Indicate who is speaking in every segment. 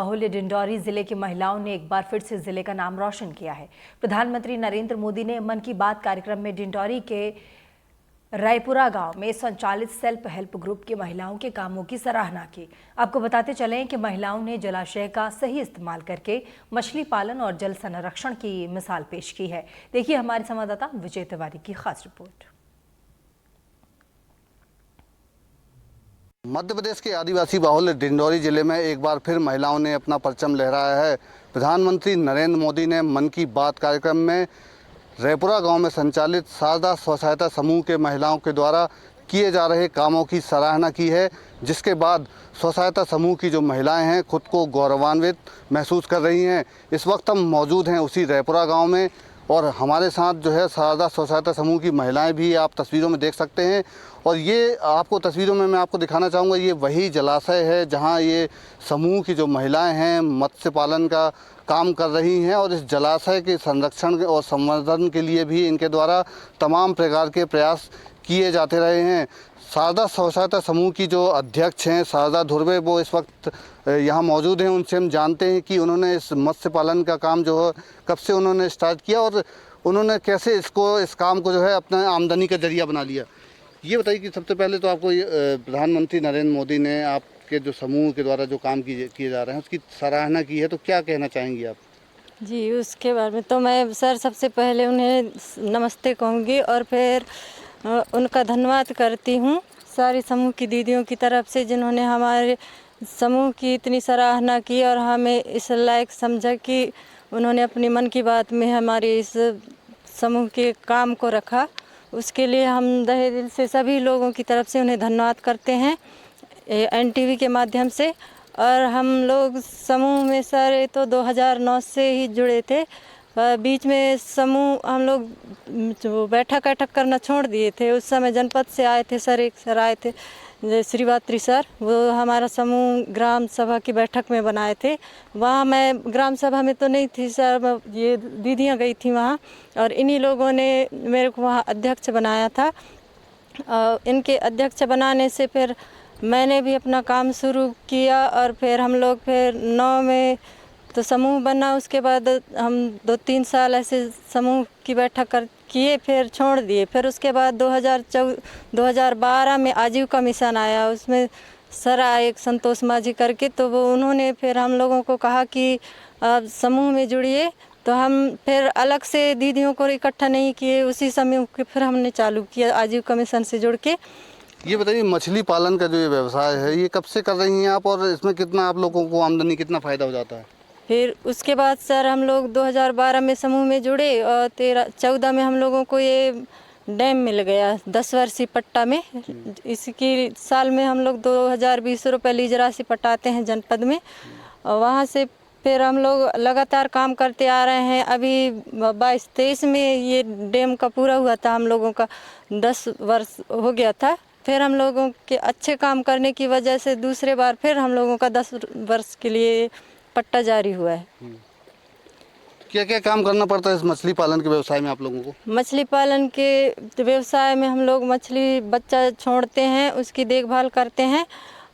Speaker 1: बाहुल्य डिंडौरी जिले की महिलाओं ने एक बार फिर से जिले का नाम रोशन किया है। प्रधानमंत्री नरेंद्र मोदी ने मन की बात कार्यक्रम में डिंडौरी के रायपुरा गांव में संचालित सेल्फ हेल्प ग्रुप की महिलाओं के कामों की सराहना की। आपको बताते चलें कि महिलाओं ने जलाशय का सही इस्तेमाल करके मछली पालन और जल संरक्षण की मिसाल पेश की है। देखिए हमारे संवाददाता विजय तिवारी की खास रिपोर्ट।
Speaker 2: मध्य प्रदेश के आदिवासी बाहुल्य डिंडौरी जिले में एक बार फिर महिलाओं ने अपना परचम लहराया है। प्रधानमंत्री नरेंद्र मोदी ने मन की बात कार्यक्रम में रायपुरा गांव में संचालित शारदा स्व सहायता समूह के महिलाओं के द्वारा किए जा रहे कामों की सराहना की है, जिसके बाद स्व सहायता समूह की जो महिलाएं हैं खुद को गौरवान्वित महसूस कर रही हैं। इस वक्त हम मौजूद हैं उसी रायपुरा गांव में और हमारे साथ जो है शारदा स्व सहायता समूह की महिलाएं भी आप तस्वीरों में देख सकते हैं। और ये आपको तस्वीरों में मैं आपको दिखाना चाहूँगा, ये वही जलाशय है जहां ये समूह की जो महिलाएं हैं मत्स्य पालन का काम कर रही हैं और इस जलाशय के संरक्षण और संवर्धन के लिए भी इनके द्वारा तमाम प्रकार के प्रयास किए जाते रहे हैं। शारदा स्व सहायता समूह की जो अध्यक्ष हैं शारदा धुर्वे, वो इस वक्त यहाँ मौजूद हैं। उनसे हम जानते हैं कि उन्होंने इस मत्स्य पालन का काम जो है कब से उन्होंने स्टार्ट किया और उन्होंने कैसे इस काम को जो है अपना आमदनी का जरिया बना लिया। ये बताइए कि सबसे पहले तो आपको प्रधानमंत्री नरेंद्र मोदी ने आपके जो समूह के द्वारा जो काम किए जा रहे हैं उसकी सराहना की है, तो क्या कहना चाहेंगी आप?
Speaker 3: जी, उसके बारे में तो मैं सर सबसे पहले उन्हें नमस्ते कहूँगी और फिर उनका धन्यवाद करती हूँ सारी समूह की दीदियों की तरफ से, जिन्होंने हमारे समूह की इतनी सराहना की और हमें इस लायक समझा कि उन्होंने अपनी मन की बात में हमारे इस समूह के काम को रखा। उसके लिए हम तहे दिल से सभी लोगों की तरफ से उन्हें धन्यवाद करते हैं NTV के माध्यम से। और हम लोग समूह में सर तो 2009 से ही जुड़े थे। बीच में समूह हम लोग जो बैठक करना छोड़ दिए थे। उस समय जनपद से आए थे सर, एक सर आए थे श्रीवात्री सर, वो हमारा समूह ग्राम सभा की बैठक में बनाए थे। वहाँ मैं ग्राम सभा में तो नहीं थी सर, ये दीदियाँ गई थी वहाँ और इन्हीं लोगों ने मेरे को वहाँ अध्यक्ष बनाया था। इनके अध्यक्ष बनाने से फिर मैंने भी अपना काम शुरू किया और फिर हम लोग फिर 9 में तो समूह बना। उसके बाद हम 2-3 साल ऐसे समूह की बैठक किए, फिर छोड़ दिए। फिर उसके बाद 2012 में आजीविका मिशन आया, उसमें सर आए एक संतोष माझी करके, तो वो उन्होंने फिर हम लोगों को कहा कि आप समूह में जुड़िए। तो हम फिर अलग से दीदियों को इकट्ठा नहीं किए, उसी समूह के फिर हमने चालू किया आजीविका मिशन से जुड़ के।
Speaker 2: ये बताइए मछली पालन का जो ये व्यवसाय है ये कब से कर रही हैं आप और इसमें कितना आप लोगों को आमदनी कितना फ़ायदा हो जाता है?
Speaker 3: फिर उसके बाद सर हम लोग 2012 में समूह में जुड़े और 13-14 में हम लोगों को ये डैम मिल गया 10 वर्षीय पट्टा में। इसकी साल में हम लोग 2020 रुपये लीज राशि पटाते हैं जनपद में। और वहाँ से फिर हम लोग लगातार काम करते आ रहे हैं। अभी 22-23 में ये डैम का पूरा हुआ था, हम लोगों का 10 वर्ष हो गया था। फिर हम लोगों के अच्छे काम करने की वजह से दूसरे बार फिर हम लोगों का 10 वर्ष के लिए पट्टा जारी हुआ है।
Speaker 2: क्या क्या काम करना पड़ता है इस मछली पालन के व्यवसाय में आप लोगों को?
Speaker 3: मछली पालन के व्यवसाय में हम लोग मछली बच्चा छोड़ते हैं, उसकी देखभाल करते हैं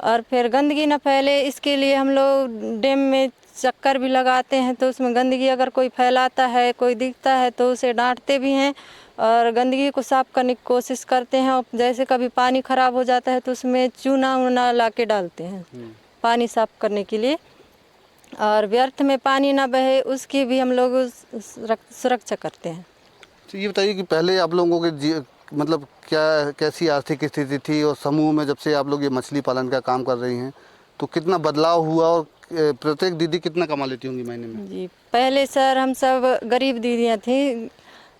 Speaker 3: और फिर गंदगी न फैले इसके लिए हम लोग डैम में चक्कर भी लगाते हैं। तो उसमें गंदगी अगर कोई फैलाता है, कोई दिखता है तो उसे डांटते भी हैं और गंदगी को साफ करने की कोशिश करते हैं। और जैसे कभी पानी खराब हो जाता है तो उसमें चूना वूना ला के डालते हैं पानी साफ करने के लिए, और व्यर्थ में पानी ना बहे उसकी भी हम लोग सुरक्षा करते हैं।
Speaker 2: तो ये बताइए कि पहले आप लोगों के मतलब कैसी आर्थिक स्थिति थी और समूह में जब से आप लोग ये मछली पालन का काम कर रही हैं तो कितना बदलाव हुआ और प्रत्येक दीदी कितना कमा लेती होंगी महीने में?
Speaker 3: जी, पहले सर हम सब गरीब दीदियाँ थी,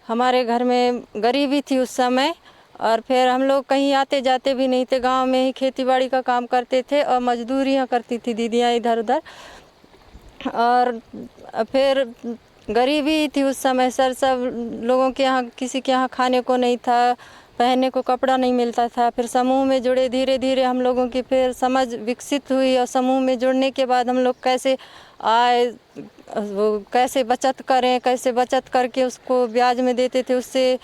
Speaker 3: हमारे घर में गरीबी थी उस समय। और फिर हम लोग कहीं आते जाते भी नहीं थे, गांव में ही खेतीबाड़ी का काम करते थे और मजदूरियाँ करती थी दीदियाँ इधर उधर। और फिर गरीबी थी उस समय सर, सब लोगों के यहाँ किसी के यहाँ खाने को नहीं था, पहनने को कपड़ा नहीं मिलता था। फिर समूह में जुड़े, धीरे धीरे हम लोगों की फिर समझ विकसित हुई और समूह में जुड़ने के बाद हम लोग कैसे आए, वो कैसे बचत करें, कैसे बचत करके उसको ब्याज में देते थे, उससे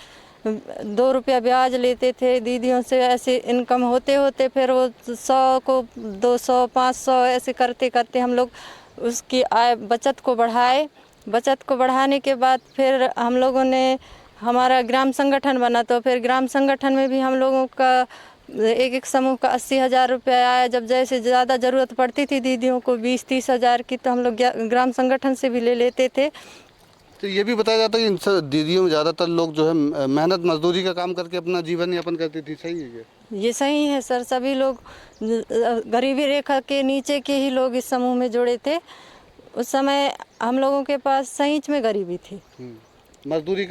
Speaker 3: 2 रुपया ब्याज लेते थे दीदियों से। ऐसे इनकम होते होते फिर वो 100 को 200 500 ऐसे करते करते हम लोग उसकी आय बचत को बढ़ाए। बचत को बढ़ाने के बाद फिर हम लोगों ने हमारा ग्राम संगठन बना, तो फिर ग्राम संगठन में भी हम लोगों का एक समूह का 80,000 रुपया आया। जब जैसे ज़्यादा ज़रूरत पड़ती थी दीदियों को 20-30 हज़ार की, तो हम लोग ग्राम संगठन से भी ले लेते थे।
Speaker 2: तो ये भी बताया जाता है कि इन सब दीदियों में ज़्यादातर लोग जो है मेहनत मजदूरी का काम करके अपना जीवन यापन करती थी, सही है
Speaker 3: ये सही है सर। सभी लोग गरीबी रेखा के नीचे के ही लोग इस समूह में जुड़े थे। उस समय हम लोगों के पास सहीच में गरीबी थी।
Speaker 2: मजदूरी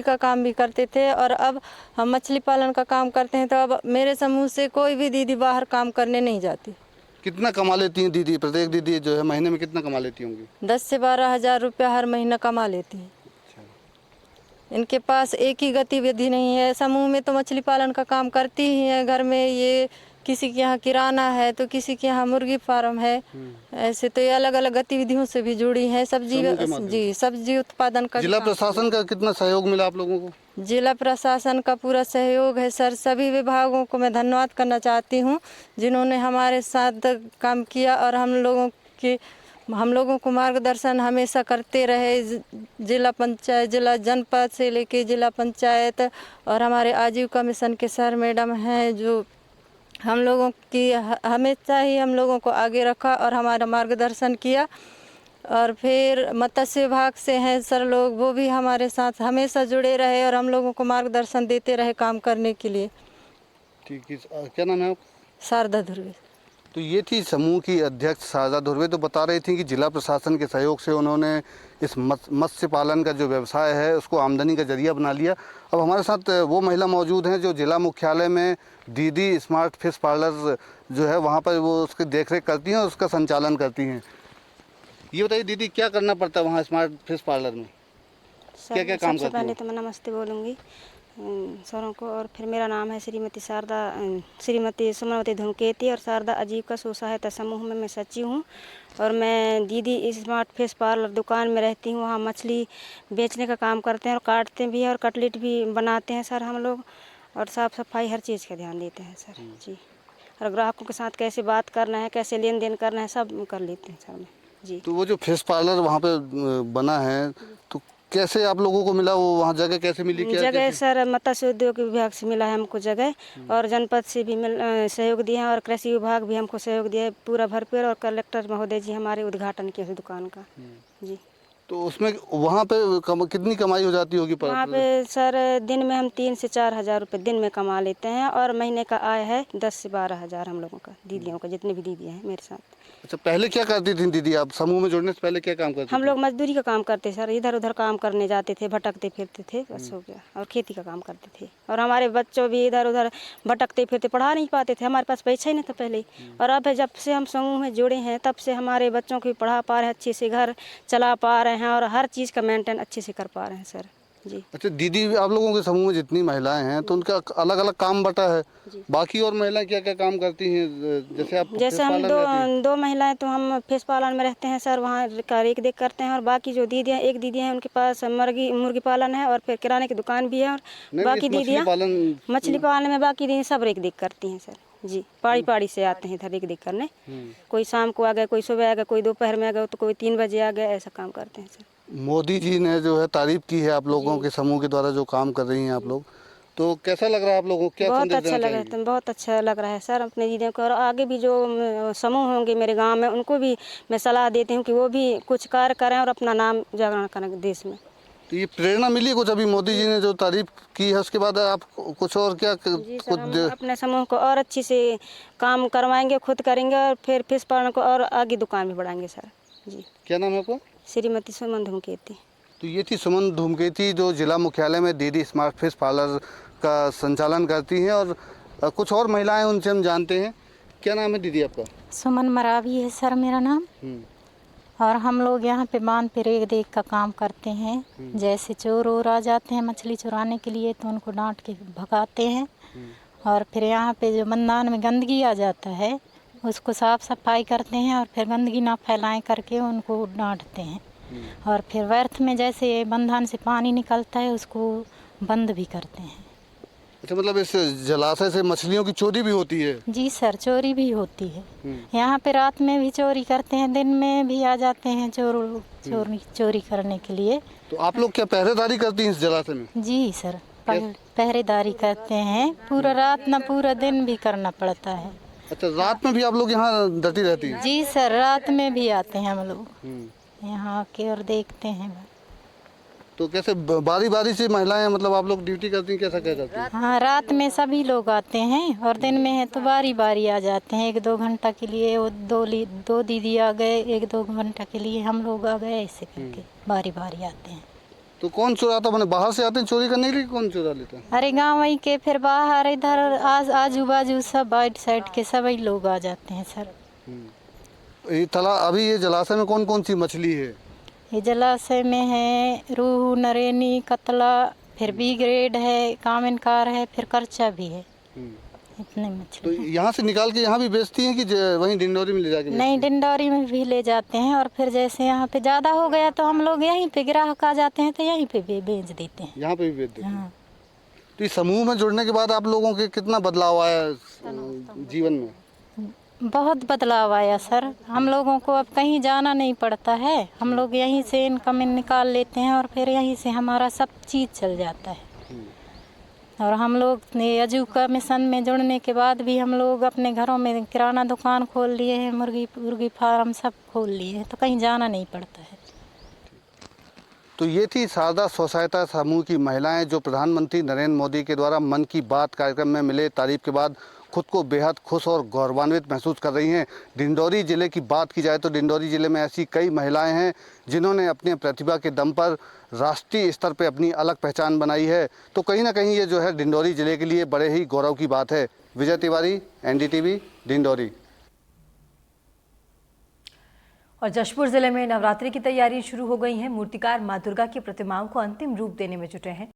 Speaker 2: का काम
Speaker 3: भी करते थे। और अब हम मछली पालन का काम करते हैं, तो अब मेरे समूह से कोई भी दीदी बाहर काम करने नहीं जाती।
Speaker 2: कितना कमा लेती हैं दीदी? प्रत्येक दीदी जो है महीने में कितना कमा लेती होंगी?
Speaker 3: 10 से 12 हज़ार रुपया हर महीना कमा लेती हैं। इनके पास एक ही गतिविधि नहीं है। समूह में तो मछली पालन का काम करती ही है। घर में ये किसी के यहाँ किराना है, तो किसी के यहाँ मुर्गी फार्म है। ऐसे तो ये अलग अलग गतिविधियों से भी जुड़ी हैं। सब्जी उत्पादन का।
Speaker 2: जिला प्रशासन का कितना सहयोग मिला आप लोगों को?
Speaker 3: जिला प्रशासन का पूरा सहयोग है सर। सभी विभागों को मैं धन्यवाद करना चाहती हूँ जिन्होंने हमारे साथ काम किया और हम लोगों को मार्गदर्शन हमेशा करते रहे। जिला पंचायत, जिला जनपद से लेके जिला पंचायत, और हमारे आजीविका मिशन के सर मैडम हैं जो हम लोगों की हमेशा ही हम लोगों को आगे रखा और हमारा मार्गदर्शन किया। और फिर मत्स्य विभाग से हैं सर लोग, वो भी हमारे साथ हमेशा जुड़े रहे और हम लोगों को मार्गदर्शन देते रहे काम करने के लिए।
Speaker 2: ठीक है, क्या नाम है आपका?
Speaker 3: शारदा धुर्वे।
Speaker 2: तो ये थी समूह की अध्यक्ष शारदा धुर्वे। तो बता रही थी कि जिला प्रशासन के सहयोग से उन्होंने इस मत्स्य पालन का जो व्यवसाय है उसको आमदनी का जरिया बना लिया। अब हमारे साथ वो महिला मौजूद हैं जो जिला मुख्यालय में दीदी स्मार्ट फिश पार्लर जो है वहाँ पर वो उसकी देखरेख करती हैं और उसका संचालन करती हैं। ये बताइए दीदी, क्या करना पड़ता है वहाँ स्मार्ट फिश पार्लर में? क्या क्या काम करती हैं?
Speaker 4: सबसे पहले तो मैं नमस्ते बोलूँगी सरों को। और फिर मेरा नाम है श्रीमती सुमनवती धूमकेती और शारदा आजीविका स्व सहायता समूह में मैं सचिव हूँ। और मैं दीदी स्मार्ट फिश पार्लर दुकान में रहती हूँ। वहाँ मछली बेचने का काम करते हैं और काटते भी हैं और कटलेट भी बनाते हैं सर हम लोग। और साफ़ सफाई हर चीज़ का ध्यान देते हैं सर जी। और ग्राहकों के साथ कैसे बात करना है, कैसे लेन देन करना है, सब कर लेते हैं सर मैं जी।
Speaker 2: तो वो जो फिश पार्लर वहाँ पे बना है तो कैसे आप लोगों को मिला? वो वहाँ जगह कैसे मिली? क्या
Speaker 4: जगह सर मत्स्य उद्योग विभाग से मिला है हमको जगह, और जनपद से भी सहयोग दिया है और कृषि विभाग भी हमको सहयोग दिया है पूरा भरपूर। और कलेक्टर महोदय जी हमारे उद्घाटन किए उस दुकान का जी।
Speaker 2: तो उसमें वहाँ पे कितनी कमाई हो जाती होगी?
Speaker 4: वहाँ पे सर दिन में हम 3 से 4 हज़ार रुपये दिन में कमा लेते हैं और महीने का आय है 10 से 12 हज़ार हम लोगों का, दीदियों का, जितने भी दीदियाँ हैं मेरे साथ।
Speaker 2: अच्छा, पहले क्या करती थी दीदी आप? समूह में जुड़ने से पहले क्या काम करती थी?
Speaker 4: हम लोग मजदूरी का काम करते सर, इधर उधर काम करने जाते थे, भटकते फिरते थे, बस हो गया। और खेती का काम करते थे। और हमारे बच्चों भी इधर उधर भटकते फिरते, पढ़ा नहीं पाते थे, हमारे पास पैसा ही नहीं था पहले। और अब जब से हम समूह में जुड़े हैं तब से हमारे बच्चों को भी पढ़ा पा रहे हैं, अच्छे से घर चला पा रहे हैं और हर चीज़ का मेंटेन अच्छे से कर पा रहे हैं सर जी।
Speaker 2: अच्छा दीदी, आप लोगों के समूह में जितनी महिलाएं हैं तो उनका अलग अलग काम बटा है। बाकी और महिलाएं क्या क्या काम करती हैं? जैसे
Speaker 4: हम दो महिलाएं तो हम फिश पालन में रहते हैं सर, वहाँ का रेख देख करते हैं। और बाकी जो दीदियाँ, एक दीदी हैं उनके पास मुर्गी पालन है और फिर किराने की दुकान भी है। और बाकी दीदियाँ मछली पालन में बाकी दीदी सब रेख देख करती हैं सर जी। पाड़ी से आते हैं इधर रेख देख करने। कोई शाम को आ गए, कोई सुबह आ गए, कोई दोपहर में आ गए, तो कोई 3 बजे आ गए, ऐसा काम करते हैं सर।
Speaker 2: मोदी जी ने जो है तारीफ की है आप लोगों के समूह के द्वारा जो काम कर रही हैं आप लोग, तो कैसा लग रहा है आप लोगों को? क्या
Speaker 4: बहुत अच्छा लग रहा है, बहुत अच्छा लग रहा है सर अपने दीदियों को। और आगे भी जो समूह होंगे मेरे गांव में उनको भी मैं सलाह देती हूं कि वो भी कुछ कार्य करें और अपना नाम जागरण करें देश में।
Speaker 2: तो ये प्रेरणा मिली कुछ अभी मोदी जी ने जो तारीफ की है उसके बाद आप कुछ और क्या
Speaker 4: अपने समूह को और अच्छी से काम करवाएंगे, खुद करेंगे और फिर फिश पालन को और आगे दुकान भी बढ़ाएंगे सर जी।
Speaker 2: क्या नाम है आपका?
Speaker 4: श्रीमती सुमन धूमकेती।
Speaker 2: तो ये थी सुमन धूमकेती जो जिला मुख्यालय में दीदी स्मार्ट फिश पार्लर का संचालन करती हैं। और कुछ और महिलाएं उनसे हम जानते हैं। क्या नाम है दीदी आपका?
Speaker 5: सुमन मरावी है सर मेरा नाम। और हम लोग यहाँ पे बांध पे रेख देख का काम करते हैं। जैसे चोर वोर आ जाते हैं मछली चुराने के लिए तो उनको डांट के भगाते हैं। और फिर यहाँ पे जो बंधान में गंदगी आ जाता है उसको साफ सफाई करते हैं और फिर गंदगी ना फैलाएं करके उनको डांटते हैं। और फिर व्यर्थ में जैसे बंधान से पानी निकलता है उसको बंद भी करते हैं।
Speaker 2: अच्छा, मतलब इस जलाशय से मछलियों की चोरी भी होती है?
Speaker 5: जी सर, चोरी भी होती है। यहाँ पे रात में भी चोरी करते हैं, दिन में भी आ जाते हैं चोरी करने के लिए।
Speaker 2: तो आप लोग क्या पहरेदारी करती हैं इस जलाशय में?
Speaker 5: जी सर, पहरेदारी करते हैं, पूरा रात ना पूरा दिन भी करना पड़ता है।
Speaker 2: अच्छा, रात में भी आप लोग यहाँ डटी रहती हैं?
Speaker 5: जी सर, रात में भी आते हैं हम लोग यहाँ के और देखते हैं।
Speaker 2: तो कैसे बारी बारी से महिलाएं, मतलब आप लोग ड्यूटी करती हैं, कैसा क्या करती हैं?
Speaker 5: हाँ, रात में सभी लोग आते हैं और दिन में है तो बारी बारी आ जाते हैं। 1-2 घंटा के लिए वो दो दीदी आ गए, 1-2 घंटा के लिए हम लोग आ गए, ऐसे करके बारी बारी आते हैं।
Speaker 2: तो कौन चुराता, मैंने बाहर से आते हैं चोरी करने के लिए, कौन चुरा लेता है?
Speaker 5: अरे गाँव ही के फिर बाहर इधर आजू बाजू सब बाइट साइड के सभी लोग आ जाते हैं सर।
Speaker 2: ये अभी ये जलाशय में कौन कौन सी मछली है?
Speaker 5: ये जलाशय में है रोहू, नरेनी, कतला, फिर बी ग्रेड है, कामनकार है, फिर करचा भी है। इतने
Speaker 2: तो
Speaker 5: मछली हैं।
Speaker 2: यहाँ से निकाल के यहाँ भी बेचती हैं कि वहीं डिंडोरी में ले जाके
Speaker 5: नहीं, डिंडोरी में भी ले जाते हैं और फिर जैसे यहाँ पे ज़्यादा हो गया तो हम लोग यहीं पे ग्राहक आ जाते हैं तो यहीं पे भी बेच देते हैं।
Speaker 2: यहाँ पे भी बेच देते हैं?
Speaker 5: हाँ।
Speaker 2: तो इस समूह में जुड़ने के बाद आप लोगों के कितना बदलाव आया जीवन में?
Speaker 5: बहुत बदलाव आया सर। हम लोगों को अब कहीं जाना नहीं पड़ता है, हम लोग यहीं से इनकम निकाल लेते हैं और फिर यहीं से हमारा सब चीज़ चल जाता है। और हम लोग आजीविका मिशन में जुड़ने के बाद भी हम लोग अपने घरों में किराना दुकान खोल लिए हैं, मुर्गी फार्म सब खोल लिए हैं, तो कहीं जाना नहीं पड़ता है।
Speaker 2: तो ये थी शारदा स्व सहायता समूह की महिलाएं जो प्रधानमंत्री नरेंद्र मोदी के द्वारा मन की बात कार्यक्रम में मिले तारीफ के बाद खुद को बेहद खुश और गौरवान्वित महसूस कर रही हैं। डिंडोरी ज़िले की बात की जाए तो डिंडोरी ज़िले में ऐसी कई महिलाएं हैं जिन्होंने अपनी प्रतिभा के दम पर राष्ट्रीय स्तर पर अपनी अलग पहचान बनाई है। तो कहीं ना कहीं ये जो है डिंडोरी ज़िले के लिए बड़े ही गौरव की बात है। विजय तिवारी, NDTV, डिंडोरी।
Speaker 1: और जशपुर जिले में नवरात्रि की तैयारियां शुरू हो गई हैं। मूर्तिकार मां दुर्गा की प्रतिमाओं को अंतिम रूप देने में जुटे हैं।